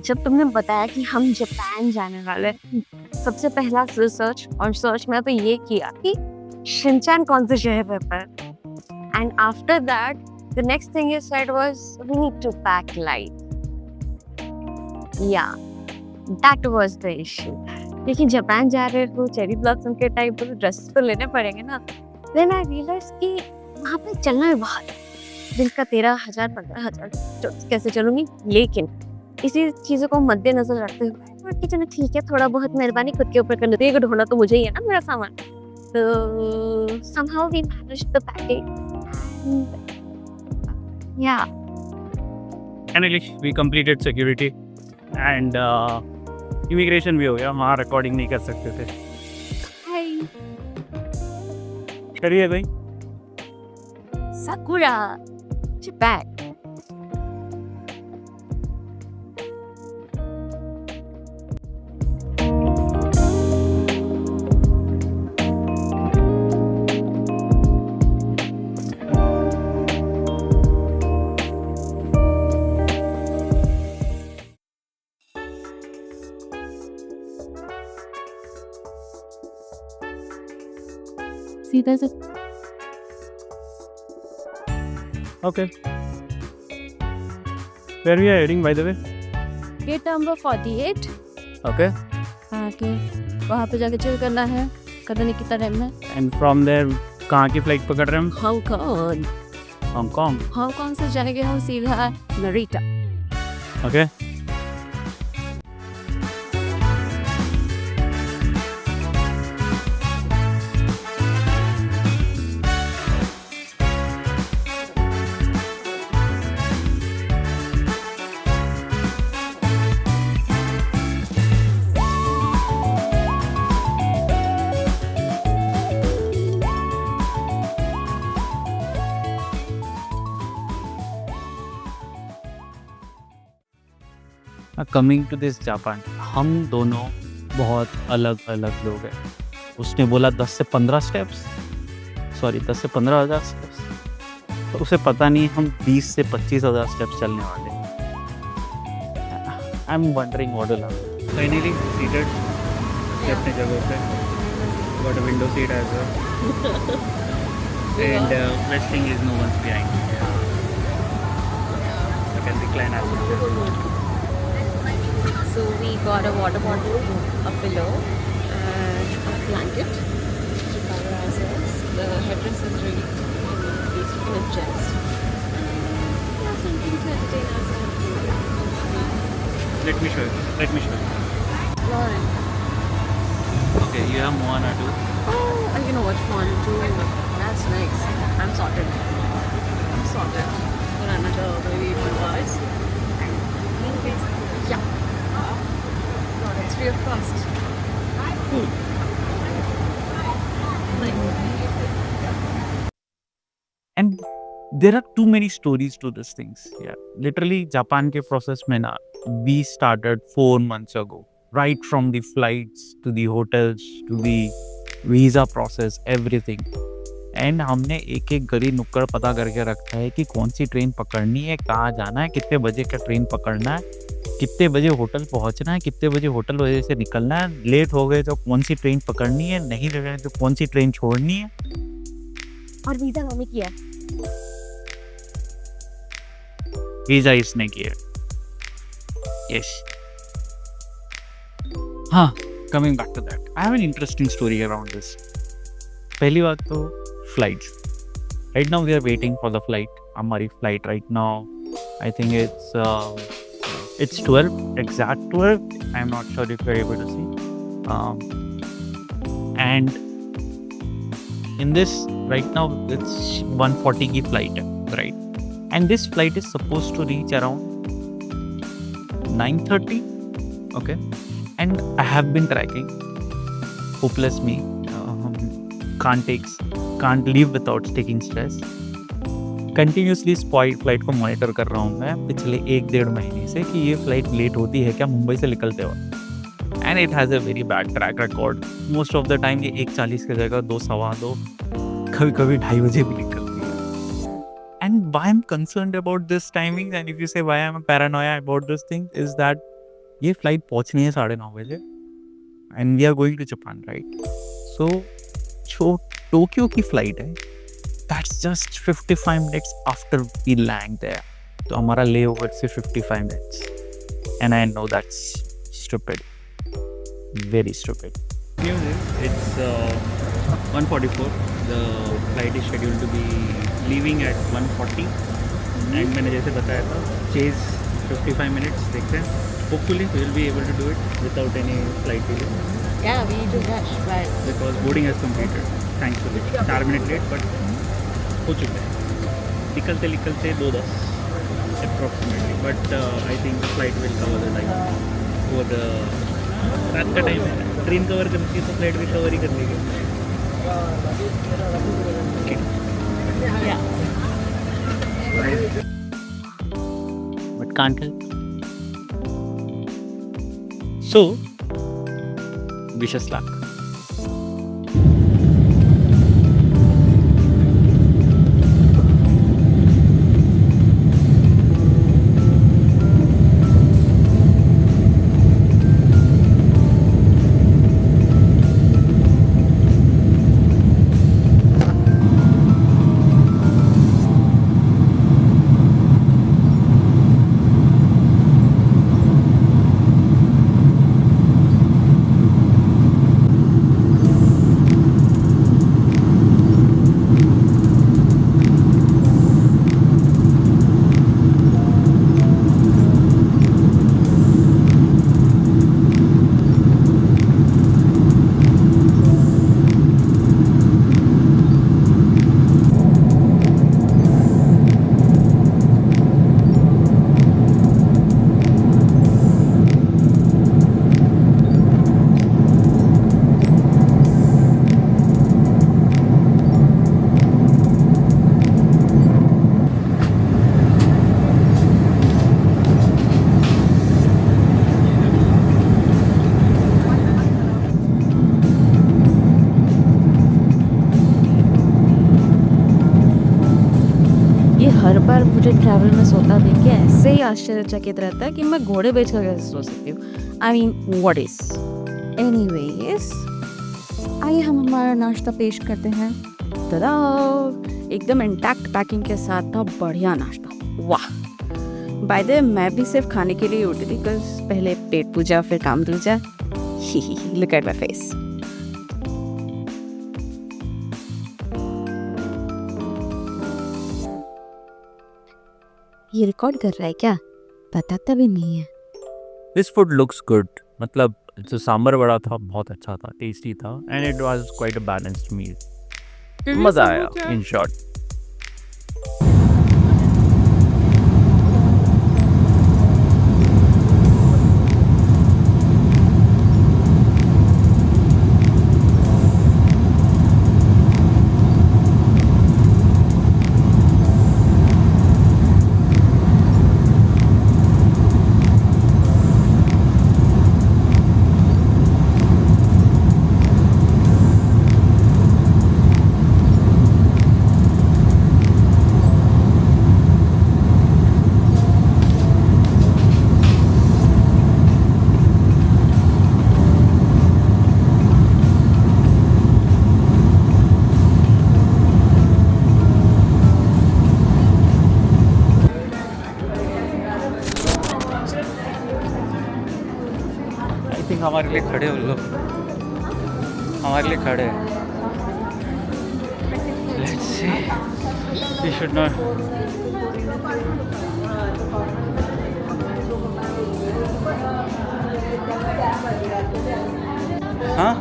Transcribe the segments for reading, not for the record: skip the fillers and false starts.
जब तुमने बताया कि हम जापान जाने वाले हैं, सबसे पहला सर्च में तो ये किया कि शिनचैन कौन से शहर पर, and after that the next thing you said was we need to pack light. या दैट वाज द इशू। लेकिन जापान जा रहे हो, चेरी ब्लॉसम के टाइप तो ड्रेस तो लेने पड़ेंगे ना। देन आई रियलाइज कि वहाँ पे चलना है बहुत, दिन का 13,000 15,000 कैसे चलूंगी। लेकिन इसी चीज़ों को मद्देनजर रखते हुए कि चलो ठीक है, थोड़ा बहुत मेहरबानी खुद के ऊपर करने दो, ढोना तो मुझे ही है ना मेरा सामान। तो somehow we managed the packing and yeah. Finally, we completed security and immigration भी हो गया। वहाँ रिकॉर्डिंग नहीं कर सकते थे। Hi, करिए भाई। Sakura, Japan. See, there's a Okay. Where we are heading, by the way? gate number 48. Okay. आके वहाँ पे जाके चिल करना है, पता नहीं कितना टाइम है। And from there, कहाँ की फ्लाइट पकड़ रहे हैं हम? हांगकांग। हांगकांग। हांगकांग से जाएंगे हम सीधा Narita. Okay. Coming to this Japan, हम दोनों बहुत अलग अलग लोग हैं। उसने बोला 10 से 15 स्टेप्स, सॉरी 10 से 15,000 स्टेप्स, तो उसे पता नहीं हम 20 से 25,000 स्टेप्स चलने वाले हैं। I am wondering what will happen. Finally seated अपनी जगह पे, got a window seat as well and best thing is no one's behind me, I can recline as well. So we got a water bottle, a pillow, and a blanket to cover ourselves. The headrest is really basically in chest. Something to entertain ourselves. Let me show you. Lauren. Okay, you have Moana too. Oh, I can watch one too. That's nice. I'm sorted. For another maybe 2 hours. Yeah. It's free of cost. And there are too many stories to these things. Yeah, literally Japan के process में ना, we started 4 months ago, right from the flights to the hotels to the visa process, everything. And हमने एक एक गली नुक्कड़ पता करके रखा है कि कौन सी ट्रेन पकड़नी है, कहाँ जाना है, कितने बजे का ट्रेन पकड़ना है, कितने बजे होटल पहुंचना है, कितने बजे होटल वजह से निकलना है, लेट हो गए तो कौन सी ट्रेन पकड़नी है, नहीं लगे तो कौन सी ट्रेन छोड़नी है। और वीजा मम्मी किया। वीजा इसने किया। यस। हाँ, coming back to that, I have an interesting story around this. पहली बात तो flights. Right now we are waiting for the flight. हमारी flight right now I think it's 12, exact 12. I'm not sure if you're able to see. And in this, right now, it's 140 ki flight, right? And this flight is supposed to reach around 9:30, okay? And I have been tracking. Hopeless me. Can't live without taking stress. Continuously flight को monitor कर रहा हूँ मैं पिछले 1-1.5 महीने से कि ये फ्लाइट लेट होती है क्या मुंबई से निकलते वक्त। And it has a very bad track record. Most of the time ये 1:40 की जगह 2, 2:15, कभी कभी 2:30 बजे भी निकलती है। And why I am concerned about this timing and if you say why I am paranoia about this thing is that ये फ्लाइट पहुंचनी है 9:30 बजे and we are going to Japan, right? So जो टोक्यो की flight है that's just 55 minutes after we land there, तो हमारा layover से 55 minutes and I know that's stupid, very stupid. News is it's 1:44. The flight is scheduled to be leaving at 1:40 and मैंने जैसे बताया था chase 55 minutes. देखते हैं, hopefully we will be able to do it without any flight delay Yeah, we need to rush, right? because boarding has completed thankfully. 4 minute late but हो चुका है, निकलते निकलते 2:10 approximately, but I think the flight will cover the time. वो the रात का time है, train cover करती है तो फ्लाइट भी कवर ही कर लेगी. Yeah. But can't help. So, wish us luck. हर बार मुझे ट्रैवल में सोता देख के ऐसे ही आश्चर्यचकित रहता है कि मैं घोड़े बेच कर कैसे सो सकती हूँ. I mean what is. Anyways, आइए हम हमारा नाश्ता पेश करते हैं. तदा, एकदम इंटैक्ट पैकिंग के साथ था, बढ़िया नाश्ता. वाह. बाय द वे, मैं भी सिर्फ खाने के लिए उठी थी, बिकॉज पहले पेट पूजा फिर काम दूजा. Look at my face. ये रिकॉर्ड कर रहा है क्या? बताता भी नहीं है. This food looks good. मतलब जो सांबर वड़ा था बहुत अच्छा था, टेस्टी था and it was quite a balanced meal. मजा आया in short. I think हमारे लिए खड़े हो लोग, हमारे लिए खड़े हैं. Let's see. We should not. हाँ?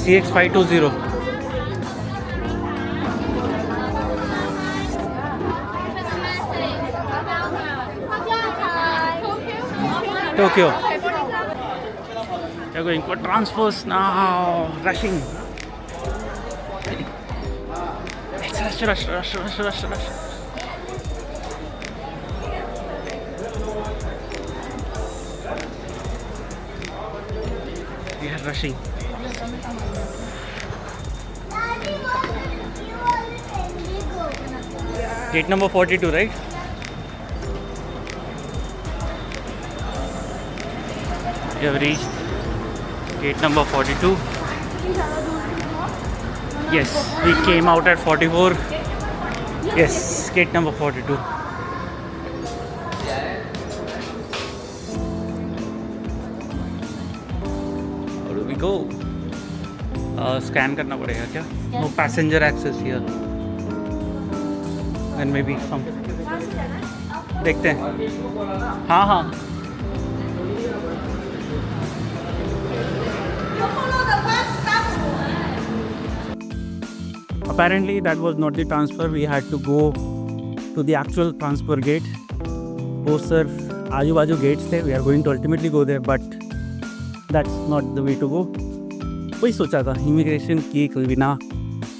CX520. Tokyo. They're going for transfers now. Rushing. Let's rush. We are rushing. Gate number 42, right? We have reached gate number 42. Yes, we came out at 44. Yes, gate number 42. How do we go? Scan करना पड़ेगा क्या? No passenger access here. And maybe some. देखते हैं. हाँ हाँ. Apparently that was not the transfer. We had to go to the actual transfer gate. वो सिर्फ आजू बाजू गेट्स थे. We are going to ultimately go there, but that's not the way to go. वही सोचा था, इमिग्रेशन की बिना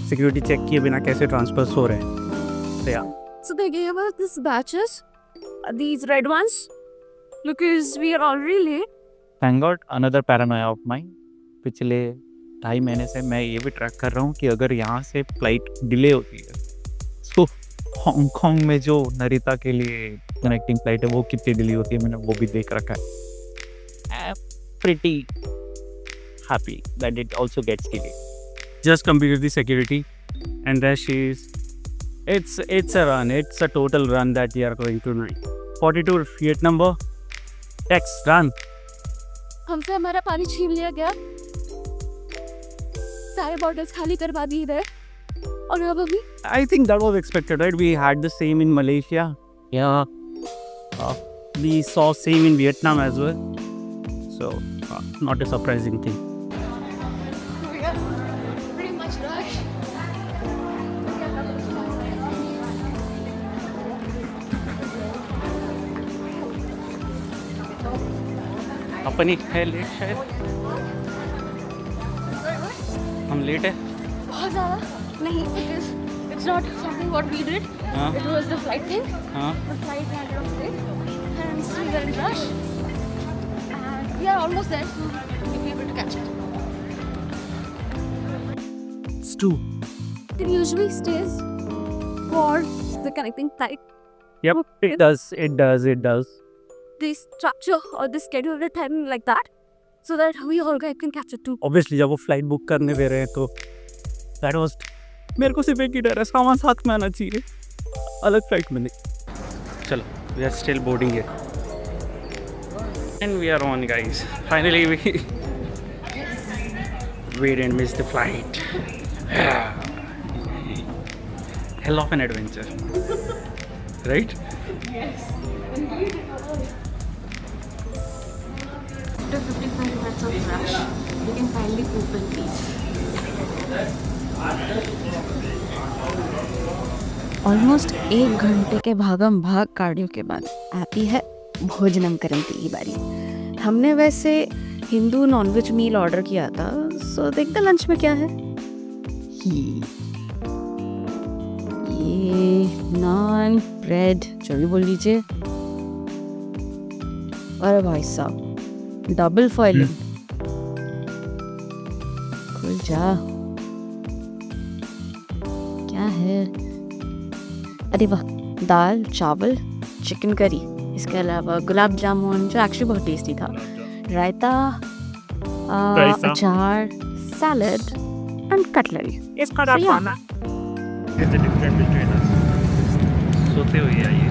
सिक्योरिटी चेक किए बिना कैसे ट्रांसफर्स हो रहे हैं. So yeah. So they gave us these batches, these red ones, because we are already late. Thank God, another paranoia of mine. पिछले 2.5 महीने से मैं ये भी ट्रैक कर रहा हूँ कि अगर यहाँ से फ्लाइट डिले होती है तो हांगकांग में जो नरिता के लिए कनेक्टिंग फ्लाइट है वो कितनी डिले होती है, मैंने वो भी देख रखा है. I am pretty happy that it also gets delayed. Just completed the security, and there she is. It's a run. It's a total run that we are going to do. 42 gate number. Text run. हमसे हमारा पानी छीन लिया गया, सारे bottles खाली करवा दिए इधर, और अब अभी I think that was expected, right? We had the same in Malaysia. Yeah. We saw same in Vietnam as well. So not a surprising thing. pretty much rushed. अपन ही है लेट शायद. हम लेट है. बहुत ज़्यादा नहीं, because it's not something what we did. हाँ It was the flight thing. हाँ. The flight ran out of late, and we were in rush. And we are almost there, so we'll be able to catch it. It's 2. It usually stays for the connecting flight. Yep. It does. It does. It does. They structure or they schedule the timing like that, so that we all guys can catch it too. Obviously जब वो flight book करने दे रहे हैं तो that was, मेरे को सिर्फ एक ही डर है, सामान साथ में आना चाहिए, अलग फ्लाइट में नहीं. चलो, we are still boarding it. And we are on, guys. Finally we didn't miss the flight. Hell of an adventure. Right? After 55 minutes of rush, we can finally poop in peace. Almost 1 घंटे के भागम भाग cardio के बाद आती है भोजनम करंती की बारी. हमने वैसे हिंदू नॉनवेज मील ऑर्डर किया था, सो देखते लंच में क्या है. ये नान ब्रेड जो भी बोल लीजिए. अरे भाई साहब, डबल फॉइलिंग. खुल जा. क्या है? अरे वाह, दाल चावल चिकन करी, इसके अलावा गुलाब जामुन जो एक्चुअली बहुत टेस्टी था, रायता, अचार, सैलड एंड कटलरी. इसका So, yeah. खाना. It's a different between us. सोते हुए आइए.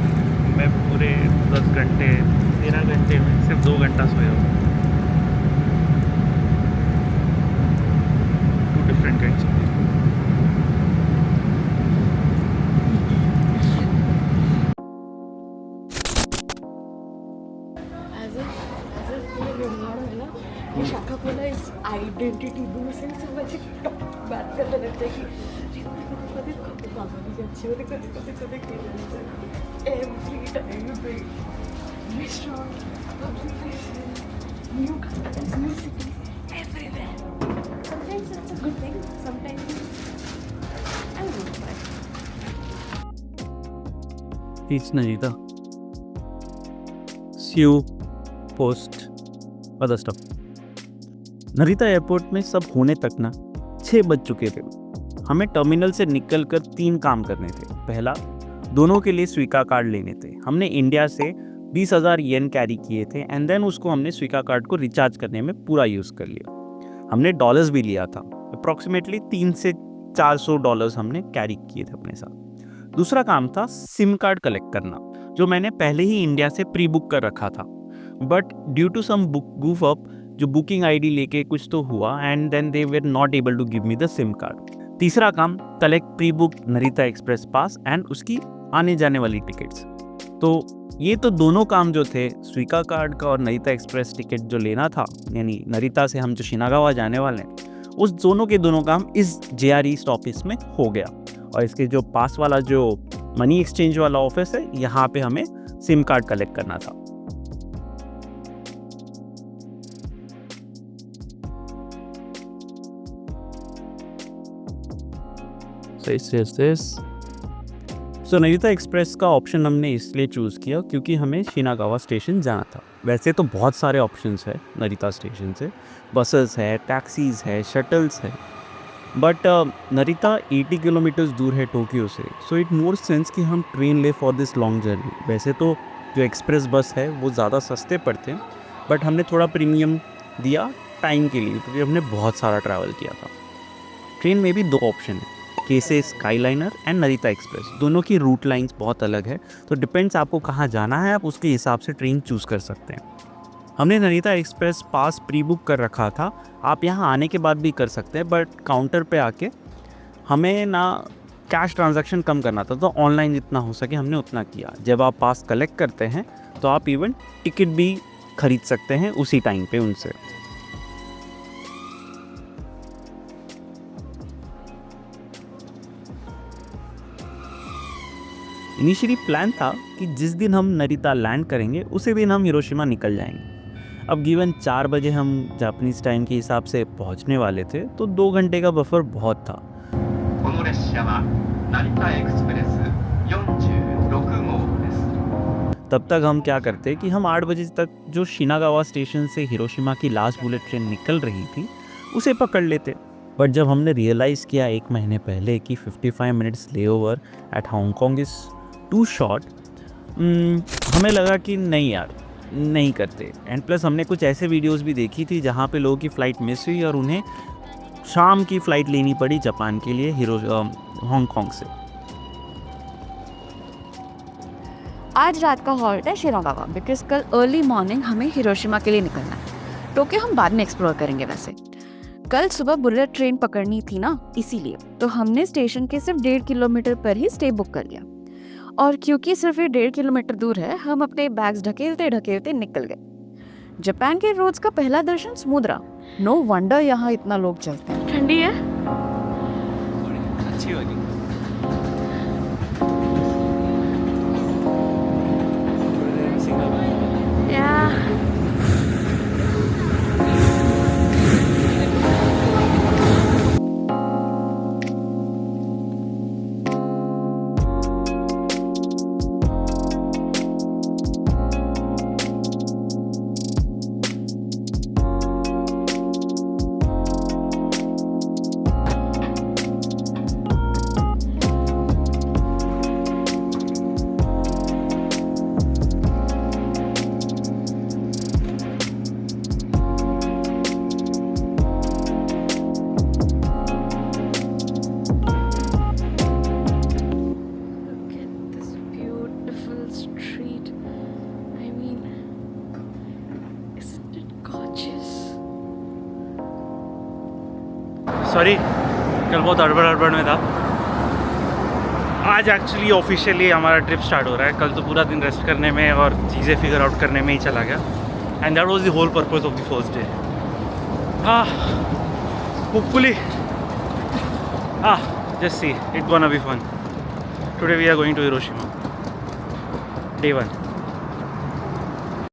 मैं पूरे 10 घंटे 13 घंटे में सिर्फ 2 घंटा सोया हूँ. Two different kinds of people. शाखा बोला इस आइडेंटिटी दूसरे से मुझे बात करने लगता है कि कभी कभी बाबा भी अच्छी होती, कभी कभी कभी एवरी टाइम पे restaurant, public places, new countries, new cities, everywhere. Sometimes it's a good thing, sometimes I don't know. Teach Narita. SU, post, other stuff. Narita airport में सब होने तक ना 6 बज चुके थे. हमें टर्मिनल से निकलकर 3 काम करने थे. पहला, दोनों के लिए स्वीका कार्ड लेने थे. हमने इंडिया से 20,000 येन कैरी किए थे एंड देन उसको हमने स्विका कार्ड को रिचार्ज करने में पूरा यूज़ कर लिया। हमने डॉलर्स भी लिया था, अप्रॉक्सीमेटली 3 से 400 डॉलर्स हमने कैरी किए थे अपने साथ। दूसरा काम था सिम कार्ड कलेक्ट करना, जो मैंने पहले ही इंडिया से प्री बुक कर रखा था, but due to some goof up जो बुकिंग आईडी लेके कुछ तो हुआ and then they were not able to give me the SIM card. तीसरा काम collect pre book Narita Express pass and उसकी आने जाने वाली टिकट्स। तो ये तो दोनों काम जो थे, स्विका कार्ड का और नरिता एक्सप्रेस टिकट जो लेना था, यानी नरिता से हम जो शिनागावा जाने वाले हैं, उस दोनों के दोनों काम इस JRE स्टॉपेज में हो गया। और इसके जो पास वाला जो मनी एक्सचेंज वाला ऑफिस है, यहाँ पे हमें सिम कार्ड कलेक्ट करना था। सो नरिता एक्सप्रेस का ऑप्शन हमने इसलिए चूज़ किया क्योंकि हमें शिनागावा स्टेशन जाना था। वैसे तो बहुत सारे ऑप्शंस है नरिता स्टेशन से, बसेस है, टैक्सीज है, शटल्स है, बट नरिता 80 किलोमीटर्स दूर है टोक्यो से, सो इट मोर सेंस कि हम ट्रेन ले फॉर दिस लॉन्ग जर्नी। वैसे तो जो एक्सप्रेस बस है वो ज़्यादा सस्ते पड़ते हैं, बट हमने थोड़ा प्रीमियम दिया टाइम के लिए क्योंकि हमने बहुत सारा ट्रैवल किया था। ट्रेन में भी 2 ऑप्शन है, केसे स्काईलाइनर एंड नरिता एक्सप्रेस। दोनों की रूट लाइंस बहुत अलग है, तो डिपेंड्स आपको कहाँ जाना है, आप उसके हिसाब से ट्रेन चूज़ कर सकते हैं। हमने नरिता एक्सप्रेस पास प्री बुक कर रखा था, आप यहाँ आने के बाद भी कर सकते हैं, बट काउंटर पे आके हमें ना कैश ट्रांजैक्शन कम करना था, तो ऑनलाइन जितना हो सके हमने उतना किया। जब आप पास कलेक्ट करते हैं तो आप इवन टिकट भी खरीद सकते हैं उसी टाइम पे उनसे। इनिशियली प्लान था कि जिस दिन हम नरिता लैंड करेंगे उसी दिन हम हिरोशिमा निकल जाएंगे। अब गिवन 4 बजे हम जापानीज टाइम के हिसाब से पहुंचने वाले थे, तो 2 घंटे का बफर बहुत था। तब तक हम क्या करते कि हम 8 बजे तक जो शिनागावा स्टेशन से हिरोशिमा की लास्ट बुलेट ट्रेन निकल रही थी उसे पकड़ लेते। बट जब हमने रियलाइज़ किया 1 महीने पहले कि 55 minutes layover at Hong Kong is too short, हमें लगा कि नहीं यार, नहीं करते। एंड प्लस हमने कुछ ऐसे वीडियोस भी देखी थी जहाँ पे लोगों की फ़्लाइट मिस हुई और उन्हें शाम की फ़्लाइट लेनी पड़ी जापान के लिए हांगकांग से। आज रात का हॉल्ट है शिनागावा, बिकॉज कल अर्ली मॉर्निंग हमें हिरोशिमा के लिए निकलना है। टोक्यो हम बाद में एक्सप्लोर करेंगे। वैसे कल सुबह बुलेट ट्रेन पकड़नी थी ना, इसीलिए तो हमने स्टेशन के सिर्फ 1.5 किलोमीटर पर ही स्टे बुक कर लिया। और क्योंकि सिर्फ ये 1.5 किलोमीटर दूर है, हम अपने बैग्स ढकेलते ढकेलते निकल गए। जापान के रोड्स का पहला दर्शन स्मूथ रहा। नो वंडर यहाँ इतना लोग चलते हैं। ठंडी है, अच्छी वाली। सॉरी, कल बहुत हड़बड़ में था। आज एक्चुअली ऑफिशियली हमारा ट्रिप स्टार्ट हो रहा है। कल तो पूरा दिन रेस्ट करने में और चीज़ें फिगर आउट करने में ही चला गया, and that was the whole purpose of the first day. Hopefully just see it gonna be fun. Today we are going to Hiroshima, day 1।